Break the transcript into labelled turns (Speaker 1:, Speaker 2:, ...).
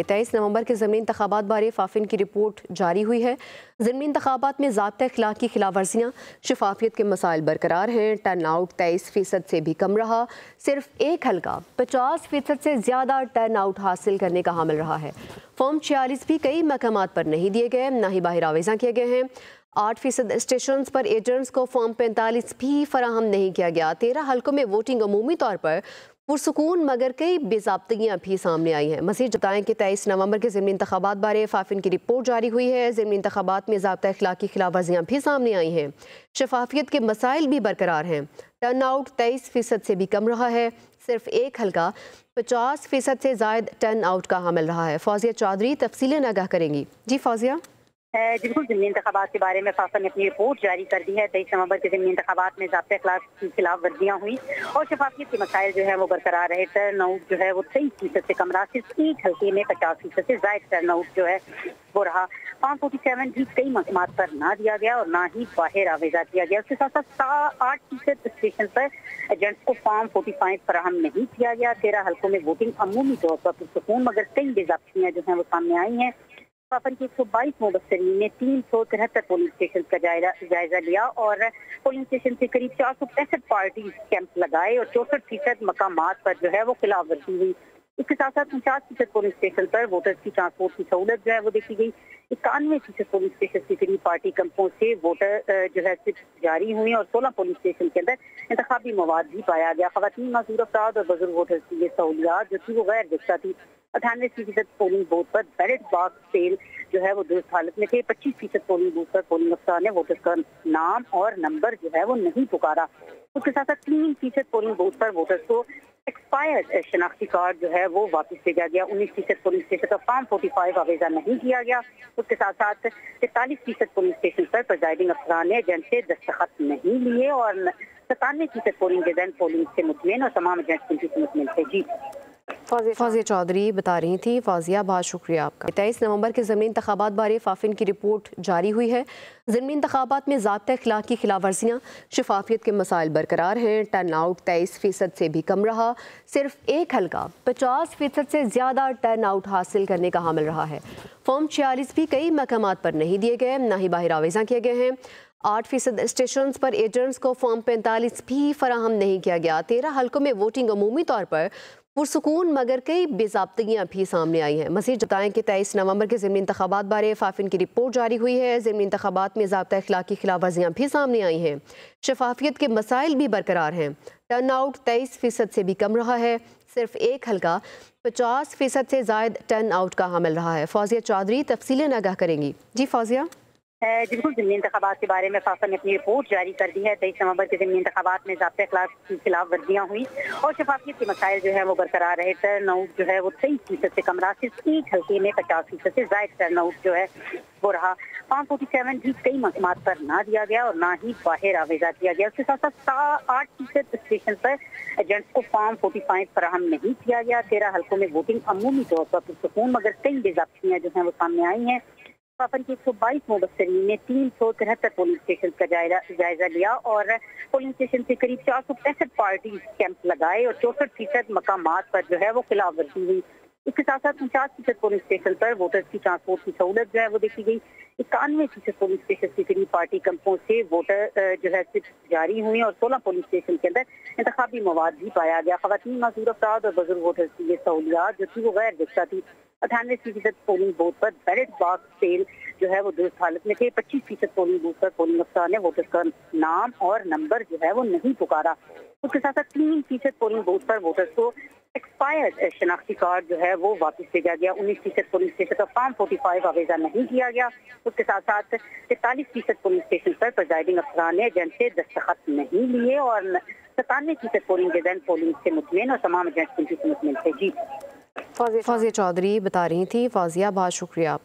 Speaker 1: 23 नवंबर के ज़मीनी इंतखाबात बारे फाफिन की रिपोर्ट जारी हुई है। ज़मीनी इंतखाबात में ज़ाब्ता अखलाक की खिलाफ वर्जियाँ, शफाफियत के मसाइल बरकरार हैं। टर्न आउट 23% से भी कम रहा। सिर्फ एक हल्का 50% से ज़्यादा टर्न आउट हासिल करने का हामिल रहा है। फॉर्म 46 भी कई मकामात पर नहीं दिए गए, ना ही बाहर आवेज़ा किए गए हैं। 8% स्टेशन पर एजेंट्स को फॉर्म 45 भी फराहम नहीं किया गया। 13 हल्कों में वोटिंग अमूमी तौर पर पुरसुकून मगर कई बेज़ाब्तियाँ भी सामने आई हैं। मज़ीद बताएं कि 23 नवंबर के ज़मीनी इंतखाबात बारे फाफिन की रिपोर्ट जारी हुई है। ज़मीनी इंतखाबात में ज़ाब्ता अखलाक की खिलाफ वर्जियाँ भी सामने आई हैं। शफाफियत के मसाइल भी बरकरार हैं। टर्न आउट 23% से भी कम रहा है। सिर्फ एक हल्का 50% से ज़ायद टर्न आउट का हामिल रहा है। फौजिया चौधरी तफसीलें आगाह करेंगी। जी फौजिया।
Speaker 2: बिल्कुल, ज़मीनी इंतखाबात के बारे में फाफा ने अपनी रिपोर्ट जारी कर दी है। 23 नवंबर के ज़मीनी इंतखाबात में ज़ाब्ता अखलाक की खिलाफ वर्जियाँ हुई और शफाफियत के मसाइल जो है वो बरकरार रहे। टर्न आउट जो है वो 23% से कम रहा। सिर्फ एक हल्के में 50% से ज़ायद टर्न आउट जो है वो रहा। फॉर्म 47 भी कई मकामात पर ना दिया गया और ना ही बाहर आवेजा किया गया। उसके साथ साथ 8% स्टेशन पर एजेंट्स को फॉर्म 45 फराहम नहीं किया गया। 13 हल्कों में वोटिंग अमूमी तौर पर पुरसुकून मगर कई बेज़ाब्तियाँ जो हैं वो सामने आई हैं। फाफन के 122 मुबस्सरीन ने 373 पोलिंग स्टेशन का जायजा लिया और पोलिंग स्टेशन से करीब 465 पार्टी कैंप लगाए और 64% मकामात पर जो है वो खिलाफ वर्जी हुई। इसके साथ साथ 49% पोलिंग स्टेशन पर वोटर्स की ट्रांसपोर्ट की सहूलत जो है वो देखी गई। 91% पोलिंग स्टेशन से करीब पार्टी कैंपों से वोटर जो है सिर्फ जारी हुई और 16 पोलिंग स्टेशन के अंदर इंतखाबी मवाद भी पाया गया। खवातीन, माजूर अफराद और बुजुर्ग वोटर्स की ये सहूलियात जो थी वो गैर यकसा थी। 98% पोलिंग बूथ पर बैलेट बॉक्स सेल जो है वो दुरुस्त हालत में थे। 25% पोलिंग बूथ पर पोलिंग अफसर ने वोटर्स का नाम और नंबर जो है वो नहीं पुकारा। उसके साथ साथ 3% पोलिंग बूथ पर वोटर्स को एक्सपायर्ड शनाख्ती कार्ड जो है वो वापस भेजा गया। 19% पोलिंग स्टेशन पर फॉर्म 45 आवेजा नहीं किया गया। उसके साथ साथ 43% पोलिंग स्टेशन पर प्रिजाइडिंग अफसरान ने एजेंट से दस्तखत नहीं लिए और 97% पोलिंग एजेंट पोलिंग से मुतमिन और तमाम एजेंट से मुतमिन थे। जी
Speaker 1: फौजिया चौधरी बता रही थी। फौजिया, बहुत शुक्रिया आपका। 23 नवंबर के ज़मीनी इंतखाबात बारे फाफिन की रिपोर्ट जारी हुई है। ज़मीनी इंतखाबात में ज़ाब्ता अखलाक की खिलाफ वर्जियाँ, शफाफियत के मसाइल बरकरार हैं। टर्न आउट 23% से भी कम रहा। सिर्फ एक हल्का 50% से ज़्यादा टर्न आउट हासिल करने का हामिल रहा है। फॉर्म 46 भी कई मकामात पर नहीं दिए गए, ना ही बाहर आवेज़ा किए गए हैं। 8% स्टेशन पर एजेंट्स को फॉर्म 45 भी फराहम नहीं किया गया। 13 हल्कों में वोटिंग अमूमी तौर पर पुरसुकून मगर कई बेज़ाब्तियाँ भी सामने आई हैं। मज़ीद बताएं कि 23 नवंबर के ज़मीनी इंतखाबात बारे फाफिन की रिपोर्ट जारी हुई है। ज़मीनी इंतखाबात में ज़ाब्ता अखलाक की खिलाफ वर्जियाँ भी सामने आई हैं। शफाफियत के मसाइल भी बरकरार हैं। टर्न आउट 23% से भी कम रहा है। सिर्फ एक हल्का 50% से ज़ायद टर्न आउट का हामिल रहा है। फौजिया चौधरी तफसीलें आगाह करेंगी। जी फौजिया।
Speaker 2: बिल्कुल, ज़मीनी इंतखाबात के बारे में फाफा ने अपनी रिपोर्ट जारी कर दी है। 23 नवंबर के ज़मीनी इंतखाबात में ज़ाब्ता अखलाक की खिलाफ वर्जियाँ हुई और शफाफियत के मसाइल जो है वो बरकरार रहे। टर्न आउट जो है वो 23% से कम रहा। सिर्फ एक हल्के में 50% से ज़ायद टर्न आउट जो है वो रहा। फॉर्म 47 भी कई मकामात पर ना दिया गया और ना ही बाहर आवेजा किया गया। उसके साथ साथ 8% स्टेशन पर एजेंट्स को फॉर्म 45 फराहम नहीं किया गया। 13 हल्कों में वोटिंग अमूमी तौर पर पुरसुकून मगर कई बेज़ाब्तियाँ जो हैं वो सामने आई हैं। फाफन के 122 मुबस्सरीन ने 373 पोलिंग स्टेशन का जायजा लिया और पोलिंग स्टेशन से करीब 465 पार्टी कैंप लगाए और 64% मकामात पर जो है वो खिलाफ वर्जी हुई। इसके साथ साथ 49% पोलिंग स्टेशन पर वोटर्स की ट्रांसपोर्ट की सहूलत जो है वो देखी गई। 91% पोलिंग स्टेशन से करीब पार्टी कैंपों से वोटर जो है सिर्फ जारी हुई और 16 पोलिंग स्टेशन के अंदर इंतखाबी मवाद भी पाया गया। खवातीन, माजूर अफराद और बुजुर्ग वोटर्स की ये सहूलियात जो थी वो गैर यकसा थी। 98% पोलिंग बूथ पर बैलेट बॉक्स सेल जो है वो दुरुस्त हालत में थे। 25% पोलिंग बूथ पर पोलिंग अफसर ने वोटर्स का नाम और नंबर जो है वो नहीं पुकारा। उसके साथ साथ 3% पोलिंग बूथ पर वोटर्स को एक्सपायर्ड शनाख्ती कार्ड जो है वो वापस भेजा गया। 19% पोलिंग स्टेशन पर फॉर्म 45 आवेजा नहीं किया गया। उसके साथ साथ 43% पोलिंग स्टेशन पर प्रिजाइडिंग अफसरान ने एजेंट से दस्तखत नहीं लिए और 97% पोलिंग एजेंट पोलिंग से मुतमिन और तमाम एजेंट से मुतमिन थे। जी
Speaker 1: फौजिया चौधरी बता रही थी। फौजिया, बहुत शुक्रिया आपका।